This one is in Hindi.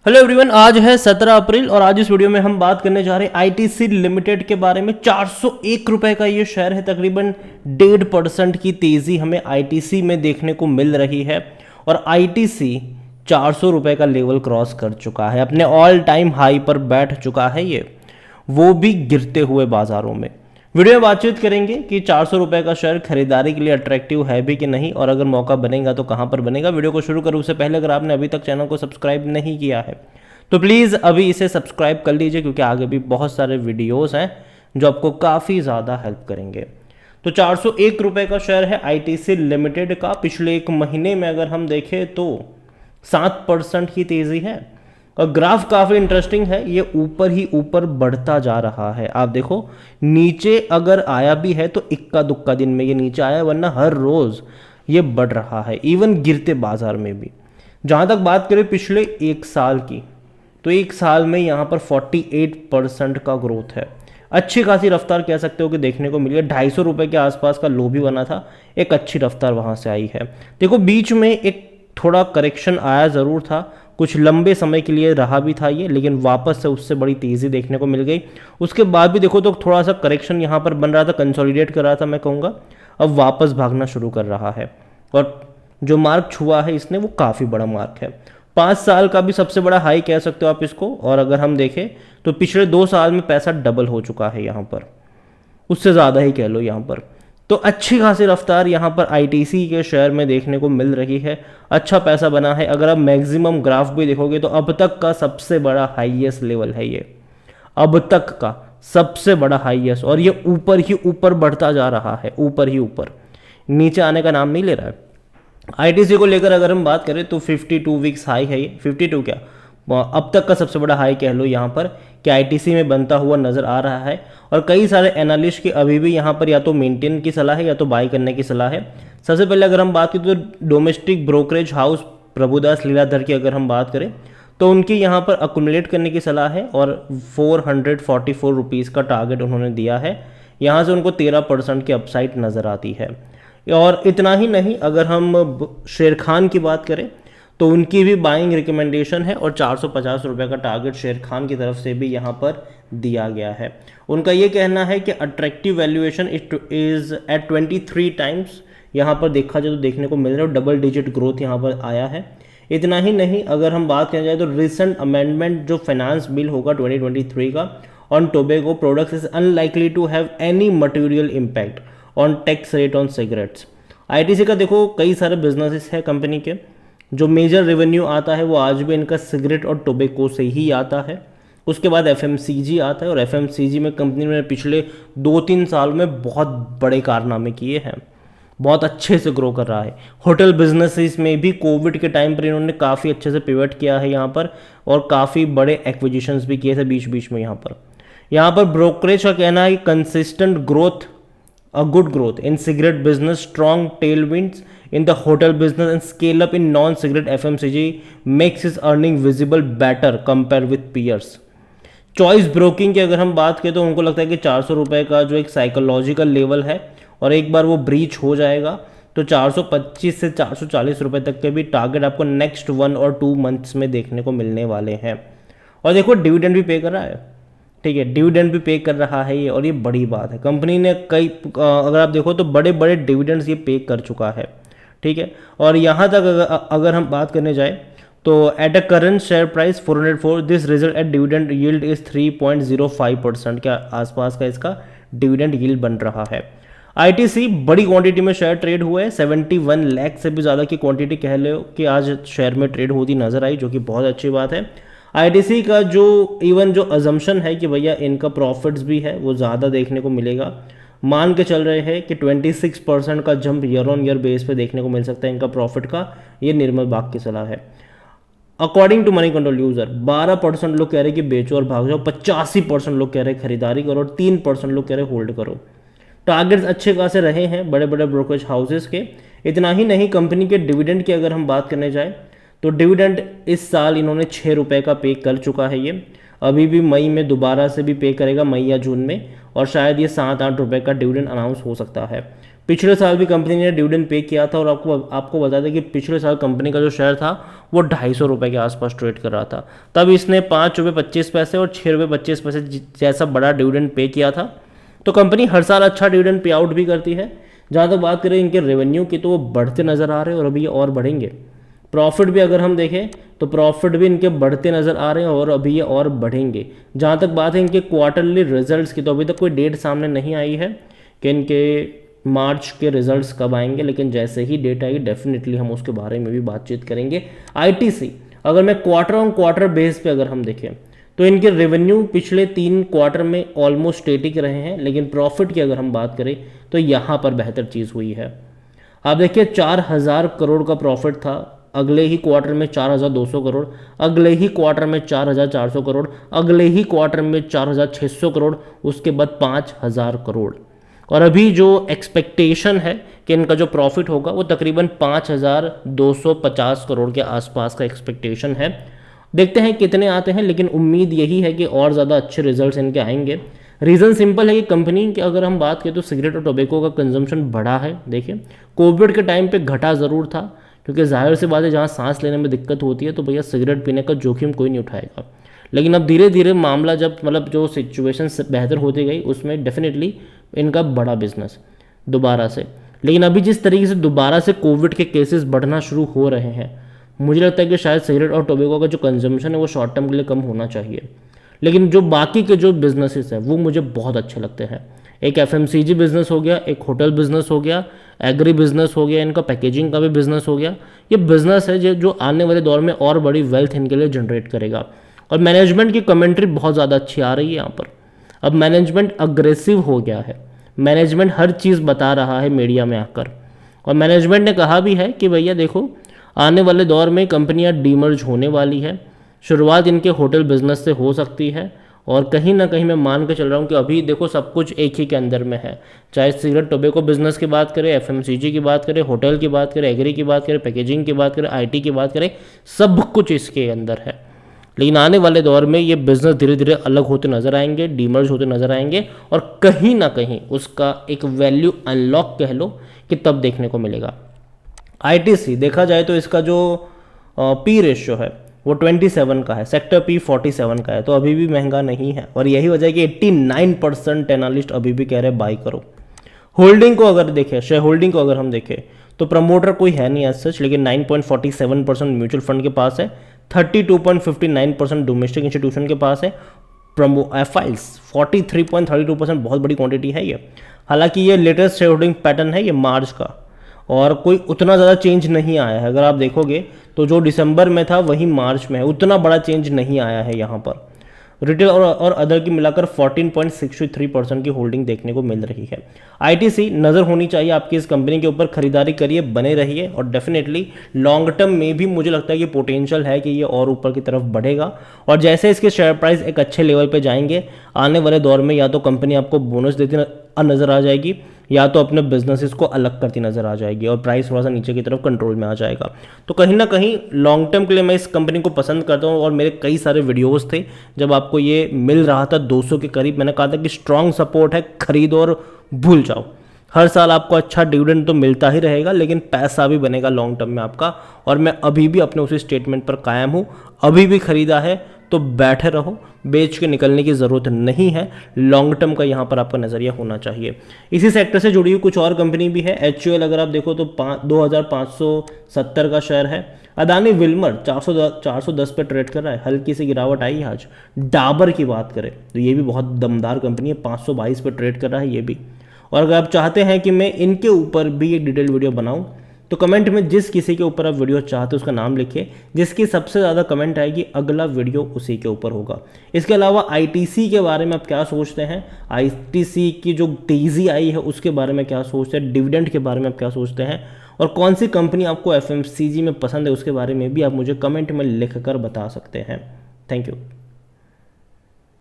हेलो एवरीवन, आज है 17 अप्रैल और आज इस वीडियो में हम बात करने जा रहे हैं आईटीसी लिमिटेड के बारे में। 401 रुपए का ये शेयर है, तकरीबन 1.5% की तेजी हमें आईटीसी में देखने को मिल रही है और आईटीसी 400 रुपए का लेवल क्रॉस कर चुका है, अपने ऑल टाइम हाई पर बैठ चुका है ये, वो भी गिरते हुए बाजारों में। वीडियो में बातचीत करेंगे कि 400 रुपए का शेयर खरीदारी के लिए अट्रैक्टिव है भी कि नहीं, और अगर मौका बनेगा तो कहां पर बनेगा। वीडियो को शुरू करूं उससे पहले अगर आपने अभी तक चैनल को सब्सक्राइब नहीं किया है तो प्लीज़ अभी इसे सब्सक्राइब कर लीजिए, क्योंकि आगे भी बहुत सारे वीडियोस हैं जो आपको काफ़ी ज़्यादा हेल्प करेंगे। तो 401 रुपए का शेयर है आईटीसी लिमिटेड का। पिछले एक महीने में अगर हम देखें तो 7% की तेज़ी है और ग्राफ काफ़ी इंटरेस्टिंग है, ये ऊपर ही ऊपर बढ़ता जा रहा है। आप देखो, नीचे अगर आया भी है तो इक्का दुक्का दिन में ये नीचे आया, वरना हर रोज़ ये बढ़ रहा है, इवन गिरते बाजार में भी। जहाँ तक बात करें पिछले एक साल की, तो एक साल में यहाँ पर 48% का ग्रोथ है। अच्छी खासी रफ्तार कह सकते हो कि देखने को मिली है। 250 रुपये के आसपास का लो भी बना था, एक अच्छी रफ्तार वहाँ से आई है। देखो, बीच में एक थोड़ा करेक्शन आया ज़रूर था, कुछ लंबे समय के लिए रहा भी था ये, लेकिन वापस से उससे बड़ी तेज़ी देखने को मिल गई। उसके बाद भी देखो तो थोड़ा सा करेक्शन यहाँ पर बन रहा था, कंसोलिडेट कर रहा था मैं कहूँगा, अब वापस भागना शुरू कर रहा है और जो मार्क छुआ है इसने वो काफ़ी बड़ा मार्क है। 5 साल का भी सबसे बड़ा हाई कह सकते हो आप इसको। और अगर हम देखें तो पिछले 2 साल में पैसा डबल हो चुका है यहाँ पर, उससे ज़्यादा ही कह लो यहाँ पर। तो अच्छी खासी रफ्तार यहाँ पर आईटीसी के शेयर में देखने को मिल रही है, अच्छा पैसा बना है। अगर आप मैक्सिमम ग्राफ भी देखोगे तो अब तक का सबसे बड़ा हाईएस्ट लेवल है ये, अब तक का सबसे बड़ा हाईएस्ट, और ये ऊपर ही ऊपर बढ़ता जा रहा है, ऊपर ही ऊपर, नीचे आने का नाम नहीं ले रहा है। आईटीसी को लेकर अगर हम बात करें तो 52 वीक्स हाई है ये, 52 क्या, अब तक का सबसे बड़ा हाई कह लो यहाँ पर, कि आईटीसी में बनता हुआ नजर आ रहा है। और कई सारे एनालिस्ट की अभी भी यहाँ पर या तो मेंटेन की सलाह है या तो बाई करने की सलाह है। सबसे पहले अगर हम बात करें तो domestic brokerage house Prabhudas Lilladher की अगर हम बात करें तो उनकी यहाँ पर अकुमुलेट करने की सलाह है और 444 रुपीज़ का टारगेट उन्होंने दिया है। यहाँ से उनको 13% की अपसाइड नज़र आती है। और इतना ही नहीं, अगर हम शेर खान की बात करें तो उनकी भी बाइंग रिकमेंडेशन है और 450 रुपये का टारगेट शेर खान की तरफ से भी यहाँ पर दिया गया है। उनका ये कहना है कि attractive valuation is at 23 times यहाँ पर देखा जाए तो देखने को मिल रहा है, डबल डिजिट ग्रोथ यहाँ पर आया है। इतना ही नहीं, अगर हम बात करें जाए तो रिसेंट अमेंडमेंट जो फाइनेंस बिल होगा 2023 का on tobacco products is unlikely to have any material impact on tax rate on cigarettes. ITC का देखो कई सारे बिजनेसेस है कंपनी के, जो मेजर रेवेन्यू आता है वो आज भी इनका सिगरेट और टोबैको से ही आता है। उसके बाद एफएमसीजी आता है और एफएमसीजी में कंपनी ने पिछले 2-3 साल में बहुत बड़े कारनामे किए हैं, बहुत अच्छे से ग्रो कर रहा है। होटल बिजनेसेस में भी कोविड के टाइम पर इन्होंने काफ़ी अच्छे से पिवट किया है यहाँ पर, और काफ़ी बड़े एक्विजिशंस भी किए थे बीच बीच में। यहाँ पर ब्रोकरेज का कहना है कि consistent growth, a good growth in cigarette business, strong tailwinds in the hotel business and scale up in non-cigarette FMCG makes its earning visible better compare with peers। Choice broking की अगर हम बात करें तो उनको लगता है कि 400 रुपये का जो एक साइकोलॉजिकल लेवल है, और एक बार वो ब्रीच हो जाएगा तो 425 से 440 रुपये तक के भी टारगेट आपको नेक्स्ट 1 और 2 मंथ्स में देखने को मिलने वाले हैं। और देखो, डिविडेंड भी पे कर रहा है, ठीक है, डिविडेंड भी पे कर रहा है ये, और ये बड़ी बात है। कंपनी ने कई अगर आप देखो तो बड़े बड़े डिविडेंड्स ये पे कर चुका है, ठीक है। और यहाँ तक अगर हम बात करने जाए तो at a current share price 404 this result at dividend yield is 3.05% के आसपास का इसका डिविडेंड यील्ड बन रहा है। आईटीसी बड़ी क्वांटिटी में शेयर ट्रेड हुए हैं, 71 लाख से भी ज़्यादा की क्वांटिटी कह लो कि आज शेयर में ट्रेड होती नजर आई, जो कि बहुत अच्छी बात है। आईटीसी का जो इवन जो अजम्पशन है कि भैया इनका प्रॉफिट्स भी है वो ज़्यादा देखने को मिलेगा, मान के चल रहे हैं कि 26% का jump year on year base पे देखने को मिल सकता है इनका प्रॉफिट का, ये निर्मल बाग की सलाह है। According to Moneycontrol user 12% लोग कह रहे हैं कि बेचो और भाग जाओ, 85% लोग कह रहे हैं खरीदारी करो और 3% लोग कह रहे हैं होल्ड करो। टारगेट्स अच्छे खासे रहे हैं बड़े बड़े ब्रोकरेज हाउसेस के। इतना ही नहीं, कंपनी के डिविडेंड की अगर हम बात करने जाए तो डिविडेंड इस साल इन्होंने 6 रुपये का पे कर चुका है ये, अभी भी मई में दोबारा से भी पे करेगा, मई या जून में, और शायद ये 7-8 रुपये का डिविडेंड अनाउंस हो सकता है। पिछले साल भी कंपनी ने डिविडेंड पे किया था और आपको बता दें कि पिछले साल कंपनी का जो शेयर था वो 250 रुपये के आसपास ट्रेड कर रहा था। तब इसने 5 रुपये 25 पैसे और 6 रुपये 25 पैसे जैसा बड़ा डिविडेंड पे किया था। तो कंपनी हर साल अच्छा डिविडेंड पे आउट भी करती है। जहाँ तक बात करें इनके रेवेन्यू की, तो वो बढ़ते नज़र आ रहे हैं और अभी ये और बढ़ेंगे। प्रॉफिट भी अगर हम देखें तो प्रॉफिट भी इनके बढ़ते नज़र आ रहे हैं और अभी ये और बढ़ेंगे। जहाँ तक बात है इनके क्वार्टरली रिजल्ट्स की, तो अभी तक कोई डेट सामने नहीं आई है कि इनके मार्च के रिजल्ट्स कब आएंगे, लेकिन जैसे ही डेट आएगी डेफिनेटली हम उसके बारे में भी बातचीत करेंगे। आईटीसी अगर मैं क्वार्टर ऑन क्वार्टर बेस पे अगर हम देखें तो इनके रेवेन्यू पिछले 3 क्वार्टर में ऑलमोस्ट स्टेटिक रहे हैं, लेकिन प्रॉफिट की अगर हम बात करें तो यहाँ पर बेहतर चीज़ हुई है। आप देखिए 4000 करोड़ का प्रॉफिट था, अगले ही क्वार्टर में 4200 करोड़, अगले ही क्वार्टर में 4400 करोड़, अगले ही क्वार्टर में 4600 करोड़, उसके बाद 5000 करोड़। और अभी जो एक्सपेक्टेशन है कि इनका जो प्रॉफिट होगा वो तकरीबन 5250 करोड़ के आसपास का एक्सपेक्टेशन है। देखते हैं कितने आते हैं, लेकिन उम्मीद यही है कि और ज़्यादा अच्छे रिजल्ट्स इनके आएंगे। रीज़न सिंपल है कि कंपनी की अगर हम बात करें तो सिगरेट और टोबैको का कंजम्पशन बढ़ा है। देखिए कोविड के टाइम पे घटा ज़रूर था, क्योंकि जाहिर सी बात है जहाँ सांस लेने में दिक्कत होती है तो भैया सिगरेट पीने का जोखिम कोई नहीं उठाएगा। लेकिन अब धीरे धीरे मामला जब जो सिचुएशन बेहतर होती गई उसमें डेफिनेटली इनका बड़ा बिजनेस दोबारा से। लेकिन अभी जिस तरीके से दोबारा से कोविड के केसेस बढ़ना शुरू हो रहे हैं, मुझे लगता है कि शायद सिगरेट और टोबैको का जो कंजम्पशन है वो शॉर्ट टर्म के लिए कम होना चाहिए। लेकिन जो बाकी के जो बिजनेसेस हैं वो मुझे बहुत अच्छे लगते हैं। एक एफएमसीजी बिजनेस हो गया, एक होटल बिजनेस हो गया, एग्री बिजनेस हो गया, इनका पैकेजिंग का भी बिजनेस हो गया। ये बिजनेस है जो आने वाले दौर में और बड़ी वेल्थ इनके लिए जनरेट करेगा। और मैनेजमेंट की कमेंट्री बहुत ज़्यादा अच्छी आ रही है यहाँ पर। अब मैनेजमेंट अग्रेसिव हो गया है, मैनेजमेंट हर चीज़ बता रहा है मीडिया में आकर। और मैनेजमेंट ने कहा भी है कि भैया देखो आने वाले दौर में कंपनियां डीमर्ज होने वाली है, शुरुआत इनके होटल बिजनेस से हो सकती है। और कहीं ना कहीं मैं मान के चल रहा हूँ कि अभी देखो सब कुछ एक ही के अंदर में है, चाहे सिगरेट टोबैको बिजनेस की बात करें, एफएमसीजी की बात करें, होटल की बात करें, एग्री की बात करें, पैकेजिंग की बात करें, आईटी की बात करें, सब कुछ इसके अंदर है। लेकिन आने वाले दौर में ये बिजनेस धीरे धीरे अलग होते नजर आएंगे, डीमर्ज होते नजर आएंगे, और कहीं ना कहीं उसका एक वैल्यू अनलॉक कह लो कि तब देखने को मिलेगा। आईटीसी देखा जाए तो इसका जो पी रेशियो है वो 27 का है, सेक्टर पी 47 का है, तो अभी भी महंगा नहीं है। और यही वजह है कि 89% एनालिस्ट अभी भी कह रहे हैं बाई करो। होल्डिंग को अगर देखें, शेयर होल्डिंग को अगर हम देखें तो प्रमोटर कोई है नहीं एज सच, लेकिन 9.47% म्यूचुअल फंड के पास है, 32.59% डोमेस्टिक इंस्टीट्यूशन के पास है, एफआईल्स 43.32% बहुत बड़ी क्वांटिटी है ये। हालांकि ये लेटेस्ट शेयर होल्डिंग पैटर्न है ये मार्च का, और कोई उतना ज़्यादा चेंज नहीं आया है। अगर आप देखोगे तो जो दिसंबर में था वही मार्च में है, उतना बड़ा चेंज नहीं आया है यहाँ पर। रिटेल और अदर की मिलाकर 14.63% की होल्डिंग देखने को मिल रही है। आईटीसी नज़र होनी चाहिए आपकी इस कंपनी के ऊपर, खरीदारी करिए, बने रहिए, और डेफिनेटली लॉन्ग टर्म में भी मुझे लगता है कि पोटेंशियल है कि ये और ऊपर की तरफ बढ़ेगा। और जैसे इसके शेयर प्राइस एक अच्छे लेवल पे जाएंगे आने वाले दौर में, या तो कंपनी आपको बोनस देती नज़र आ जाएगी या तो अपने बिजनेसेस को अलग करती नजर आ जाएगी और प्राइस थोड़ा सा नीचे की तरफ कंट्रोल में आ जाएगा। तो कहीं ना कहीं लॉन्ग टर्म के लिए मैं इस कंपनी को पसंद करता हूँ। और मेरे कई सारे वीडियोस थे जब आपको ये मिल रहा था 200 के करीब, मैंने कहा था कि स्ट्रॉन्ग सपोर्ट है, खरीदो और भूल जाओ। हर साल आपको अच्छा डिविडेंड तो मिलता ही रहेगा, लेकिन पैसा भी बनेगा लॉन्ग टर्म में आपका। और मैं अभी भी अपने उसी स्टेटमेंट पर कायम हूँ, अभी भी खरीदा है तो बैठे रहो, बेच के निकलने की ज़रूरत नहीं है। लॉन्ग टर्म का यहाँ पर आपका नज़रिया होना चाहिए। इसी सेक्टर से जुड़ी हुई कुछ और कंपनी भी है। HUL अगर आप देखो तो 2570 का शेयर है। अदानी विल्मर 410 पे ट्रेड कर रहा है, हल्की सी गिरावट आई आज। डाबर की बात करें तो ये भी बहुत दमदार कंपनी है, 522 पे ट्रेड कर रहा है ये भी। और अगर आप चाहते हैं कि मैं इनके ऊपर भी एक डिटेल वीडियो बनाऊं तो कमेंट में जिस किसी के ऊपर आप वीडियो चाहते हो उसका नाम लिखिए, जिसकी सबसे ज़्यादा कमेंट आएगी अगला वीडियो उसी के ऊपर होगा। इसके अलावा आईटीसी के बारे में आप क्या सोचते हैं, आईटीसी की जो तेज़ी आई है उसके बारे में क्या सोचते हैं, डिविडेंड के बारे में आप क्या सोचते हैं, और कौन सी कंपनी आपको एफएमसीजी में पसंद है उसके बारे में भी आप मुझे कमेंट में लिख कर बता सकते हैं। Thank you.